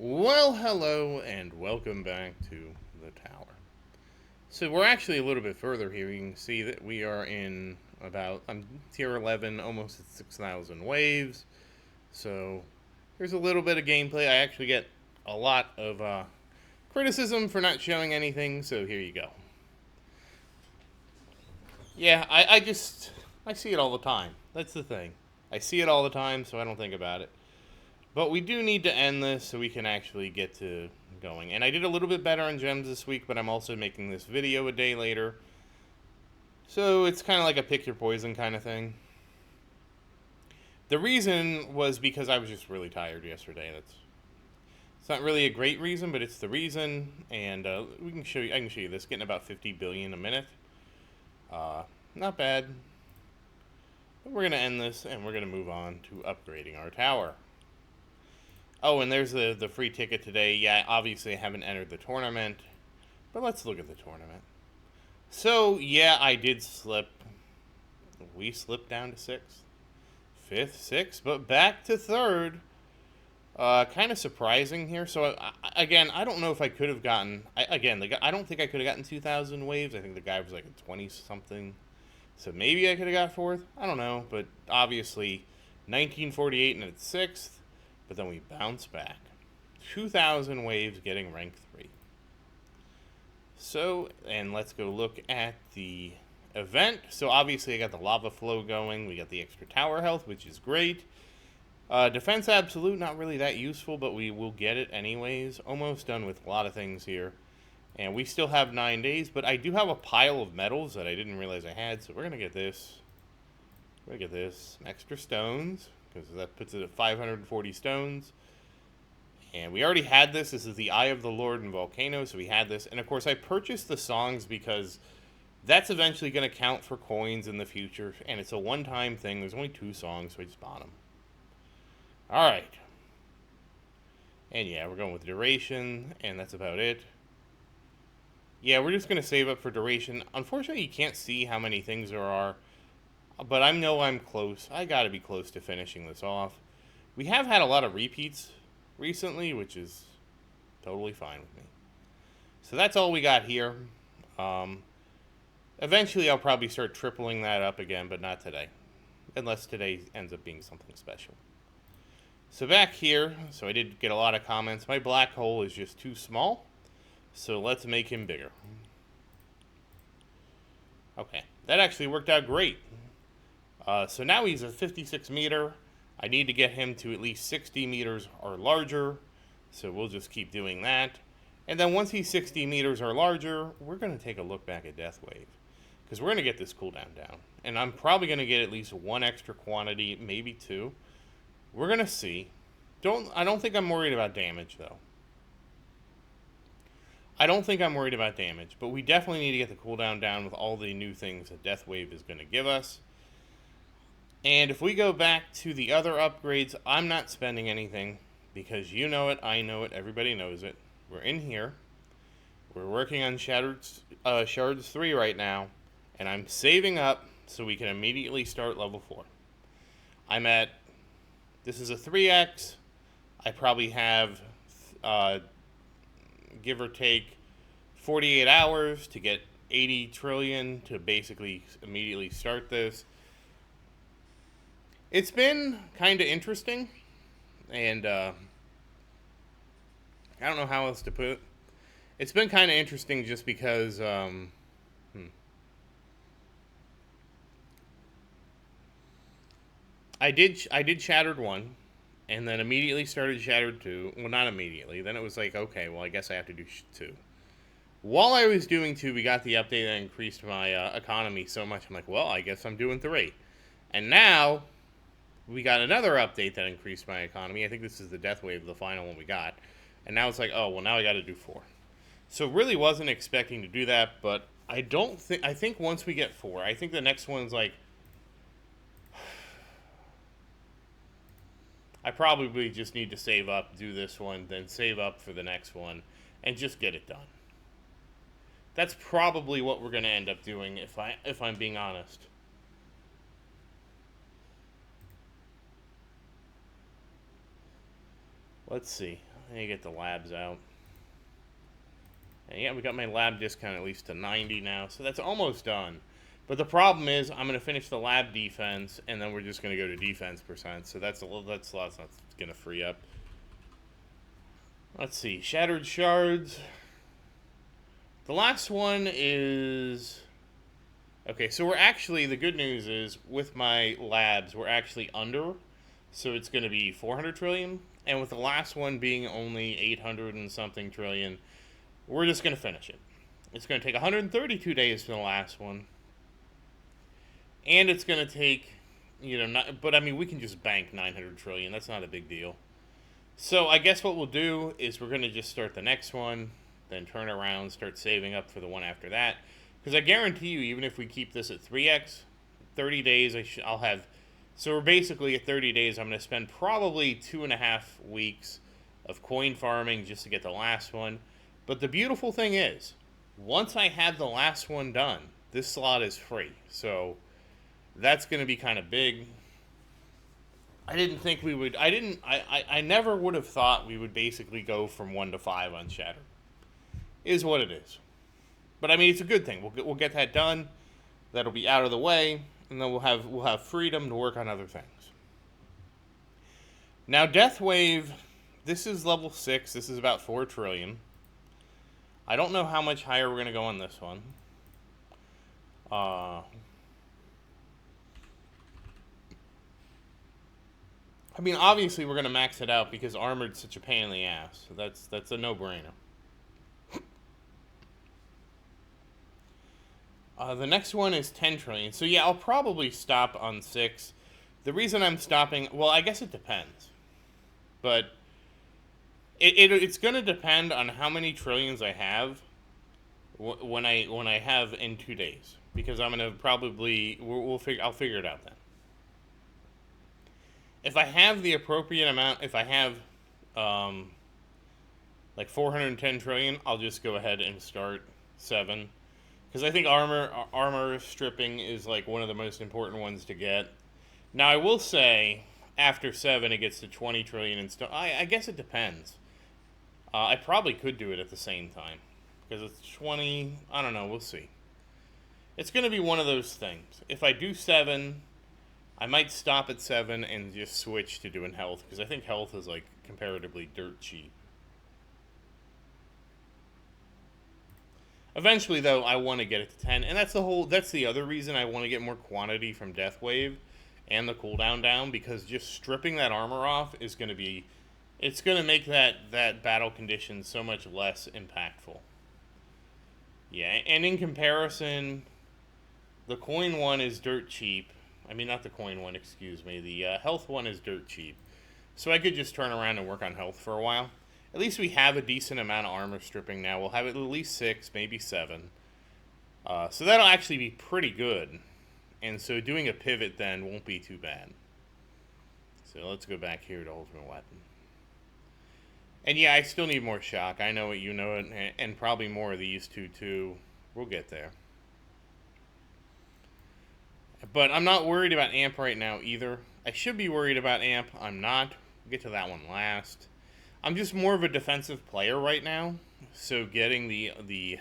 Well, hello, and welcome back to the tower. So we're actually a little bit further here. You can see that we are in I'm tier 11, almost at 6,000 waves. So here's a little bit of gameplay. I actually get a lot of criticism for not showing anything, so here you go. Yeah, I see it all the time. That's the thing. I see it all the time, so I don't think about it. But we do need to end this so we can actually get to going. And I did a little bit better on gems this week, but I'm also making this video a day later. So it's kind of like a pick your poison kind of thing. The reason was because I was just really tired yesterday. It's not really a great reason, but it's the reason. And I can show you this, getting about 50 billion a minute. Not bad. But we're going to end this, and we're going to move on to upgrading our tower. Oh, and there's the free ticket today. Yeah, obviously I haven't entered the tournament, but let's look at the tournament. So, yeah, I did slip. We slipped down to 6th, 5th, 6th, but back to 3rd. Kind of surprising here. So, again, I don't know if I could have gotten... I don't think I could have gotten 2,000 waves. I think the guy was like a 20-something. So maybe I could have got 4th. I don't know, but obviously 1948 and it's 6th. But then we bounce back. 2,000 waves getting rank 3. So, and let's go look at the event. So obviously I got the lava flow going. We got the extra tower health, which is great. Defense absolute, not really that useful, but we will get it anyways. Almost done with a lot of things here. And we still have 9 days, but I do have a pile of metals that I didn't realize I had. So we're going to get this. We're going to get this. Some extra stones, because that puts it at 540 stones. And we already had this. This is the Eye of the Lord and Volcano, so we had this. And, of course, I purchased the songs because that's eventually going to count for coins in the future. And it's a one-time thing. There's only 2 songs, so I just bought them. All right. And, yeah, we're going with duration, and that's about it. Yeah, we're just going to save up for duration. Unfortunately, you can't see how many things there are. But I know I'm close. I got to be close to finishing this off. We have had a lot of repeats recently, which is totally fine with me. So that's all we got here. Eventually, I'll probably start tripling that up again, but not today. Unless today ends up being something special. So back here, so I did get a lot of comments. My black hole is just too small. So let's make him bigger. Okay, that actually worked out great. So now he's a 56 meter. I need to get him to at least 60 meters or larger. So we'll just keep doing that. And then once he's 60 meters or larger, we're going to take a look back at Death Wave. Because we're going to get this cooldown down. And I'm probably going to get at least 1 extra quantity, maybe 2. We're going to see. I don't think I'm worried about damage, though. I don't think I'm worried about damage. But we definitely need to get the cooldown down with all the new things that Death Wave is going to give us. And if we go back to the other upgrades, I'm not spending anything because you know it, I know it, everybody knows it. We're in here. We're working on Shards 3 right now, and I'm saving up so we can immediately start level 4. This is a 3x. I probably have, give or take, 48 hours to get 80 trillion to basically immediately start this. It's been kind of interesting, and I don't know how else to put it. It's been kind of interesting just because I did Shattered 1, and then immediately started Shattered 2. Well, not immediately. Then it was like, okay, well, I guess I have to do 2. While I was doing 2, we got the update that increased my economy so much. I'm like, well, I guess I'm doing 3. And now we got another update that increased my economy. I think this is the Death Wave, the final one we got. And now it's like, oh, well, now I got to do 4. So really wasn't expecting to do that, but I think once we get 4, I think the next one's like, I probably just need to save up, do this one, then save up for the next one, and just get it done. That's probably what we're going to end up doing if I'm being honest. Let's see. And you get the labs out. And yeah, we got my lab discount at least to 90 now, so that's almost done. But the problem is, I'm going to finish the lab defense, and then we're just going to go to defense percent. So that's that's not going to free up. Let's see, Shattered Shards. The last one is... Okay, so we're actually, the good news is, with my labs, we're actually under. So it's going to be 400 trillion. And with the last one being only 800 and something trillion, we're just going to finish it. It's going to take 132 days for the last one. And it's going to take, but I mean, we can just bank 900 trillion. That's not a big deal. So I guess what we'll do is we're going to just start the next one, then turn around, start saving up for the one after that. Because I guarantee you, even if we keep this at 3x, 30 days, I'll have... So we're basically at 30 days, I'm going to spend probably 2.5 weeks of coin farming just to get the last one. But the beautiful thing is, once I have the last one done, this slot is free. So that's going to be kind of big. I didn't think we would... I never would have thought we would basically go from 1 to 5 on Shatter. Is what it is. But I mean, it's a good thing. We'll get that done. That'll be out of the way, and then we'll have freedom to work on other things. Now, Death Wave, this is level 6. This is about 4 trillion. I don't know how much higher we're going to go on this one. I mean, obviously we're going to max it out because Armored's such a pain in the ass. So that's a no-brainer. The next one is 10 trillion. So yeah, I'll probably stop on 6. The reason I'm stopping... Well, I guess it depends. But it's going to depend on how many trillions I have when I have in 2 days. Because I'm going to probably... I'll figure it out then. If I have the appropriate amount... If I have... like 410 trillion, I'll just go ahead and start 7. Because I think armor stripping is like one of the most important ones to get. Now I will say, after 7 it gets to 20 trillion and stuff. I guess it depends. I probably could do it at the same time. Because it's 20, I don't know, we'll see. It's going to be one of those things. If I do 7, I might stop at 7 and just switch to doing health. Because I think health is like comparatively dirt cheap. Eventually, though, I want to get it to 10, and that's the other reason I want to get more quantity from Death Wave and the cooldown down, because just stripping that armor off is going to be... It's going to make that battle condition so much less impactful. Yeah, and in comparison, the coin one is dirt cheap. I mean, not the coin one, excuse me. The health one is dirt cheap. So I could just turn around and work on health for a while. At least we have a decent amount of armor stripping now. We'll have at least 6, maybe 7. So that'll actually be pretty good. And so doing a pivot then won't be too bad. So let's go back here to Ultimate Weapon. And yeah, I still need more shock. I know it, you know it, and probably more of these two too. We'll get there. But I'm not worried about Amp right now either. I should be worried about Amp. I'm not. We'll get to that one last. I'm just more of a defensive player right now, so getting the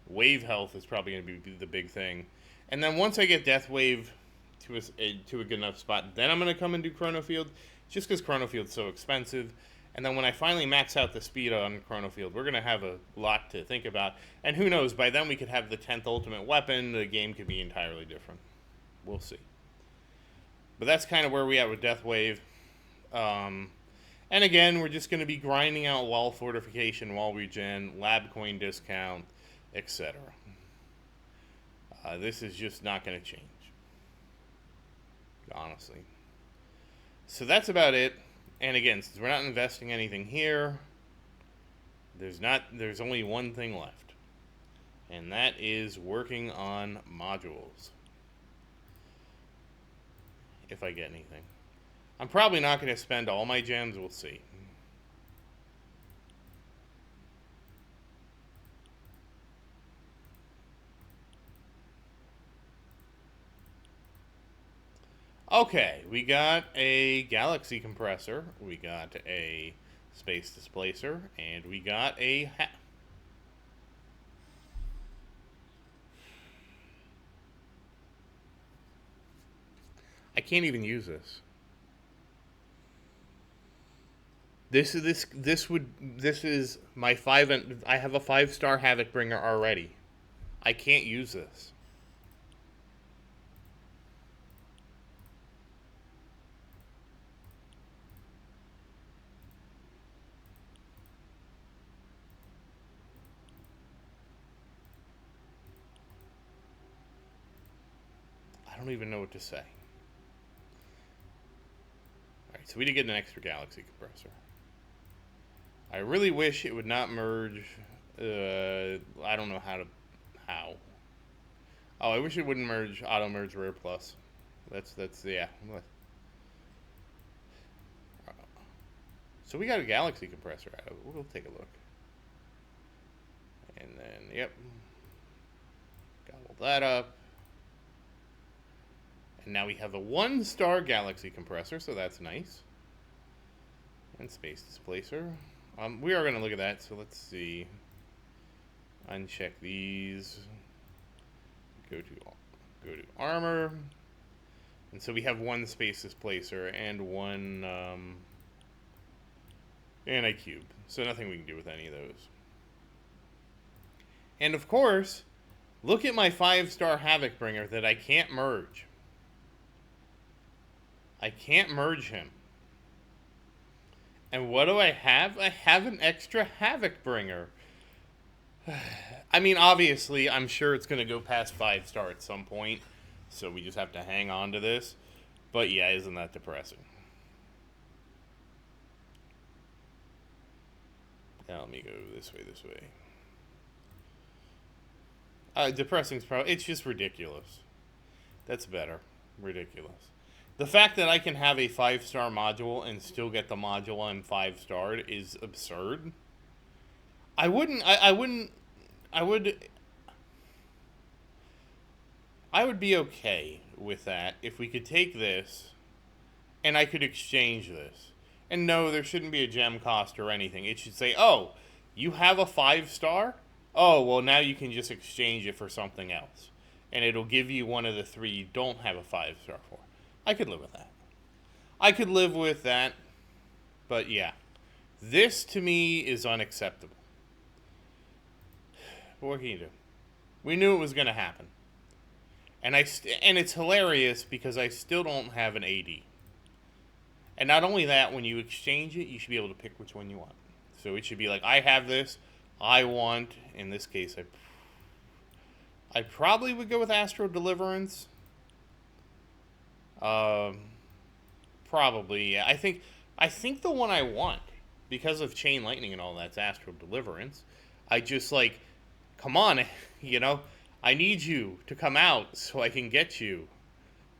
wave health is probably going to be the big thing. And then once I get Death Wave to a good enough spot, then I'm going to come and do Chrono Field, just because Chrono Field's so expensive. And then when I finally max out the speed on Chrono Field, we're going to have a lot to think about. And who knows, by then we could have the 10th Ultimate Weapon, the game could be entirely different. We'll see. But that's kind of where we are with Death Wave. And again, we're just going to be grinding out wall fortification, wall regen, lab coin discount, etc. This is just not going to change, honestly. So that's about it. And again, since we're not investing anything here, there's only one thing left. And that is working on modules. If I get anything. I'm probably not going to spend all my gems. We'll see. Okay, we got a galaxy compressor. We got a Space displacer, and we got a I can't even use this. This is my five, and I have a 5-star Havoc Bringer already. I can't use this. I don't even know what to say. Alright, so we did get an extra galaxy compressor. I really wish it would not merge. I don't know how. Oh, I wish it wouldn't merge auto merge rare plus. That's yeah. So we got a galaxy compressor out of it. We'll take a look. And then, yep. Gobble that up. And now we have a 1-star galaxy compressor, so that's nice. And space displacer. We are going to look at that, so let's see. Uncheck these. Go to armor. And so we have 1 space displacer and 1 anti-cube. So nothing we can do with any of those. And of course, look at my 5-star Havoc Bringer that I can't merge. I can't merge him. And what do I have? I have an extra Havoc Bringer. I mean, obviously, I'm sure it's going to go past 5-star at some point. So we just have to hang on to this. But yeah, isn't that depressing? Now let me go this way. Depressing's probably... It's just ridiculous. That's better. Ridiculous. The fact that I can have a 5-star module and still get the module on 5-starred is absurd. I would be okay with that if we could take this and I could exchange this. And no, there shouldn't be a gem cost or anything. It should say, oh, you have a 5-star? Oh, well, now you can just exchange it for something else. And it'll give you one of the 3 you don't have a 5-star for. I could live with that. But yeah. This, to me, is unacceptable. But what can you do? We knew it was going to happen. And it's hilarious because I still don't have an AD. And not only that, when you exchange it, you should be able to pick which one you want. So it should be like, I have this. I want, in this case, I probably would go with Astro Deliverance. Probably, yeah. I think the one I want, because of Chain Lightning and all that's Astral Deliverance. I just come on, I need you to come out so I can get you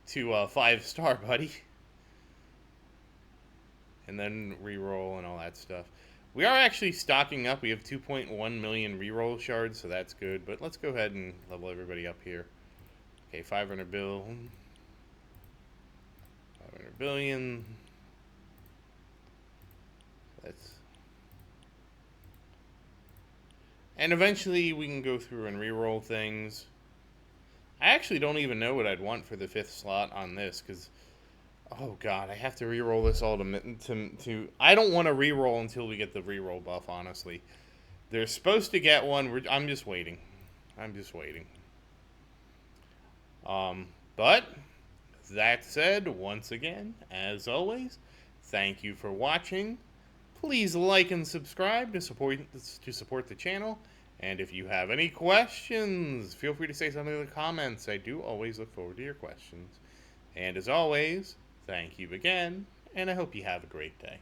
to 5-star, buddy. And then reroll and all that stuff. We are actually stocking up. We have 2.1 million reroll shards, so that's good. But let's go ahead and level everybody up here. Okay, 500 billion. And eventually we can go through and reroll things. I actually don't even know what I'd want for the 5th slot on this, because, oh god, I have to reroll this all to I don't want to reroll until we get the reroll buff, honestly. They're supposed to get one. I'm just waiting. But that said, once again, as always, thank you for watching. Please like and subscribe to support the channel. And if you have any questions, feel free to say something in the comments. I do always look forward to your questions. And as always, thank you again, and I hope you have a great day.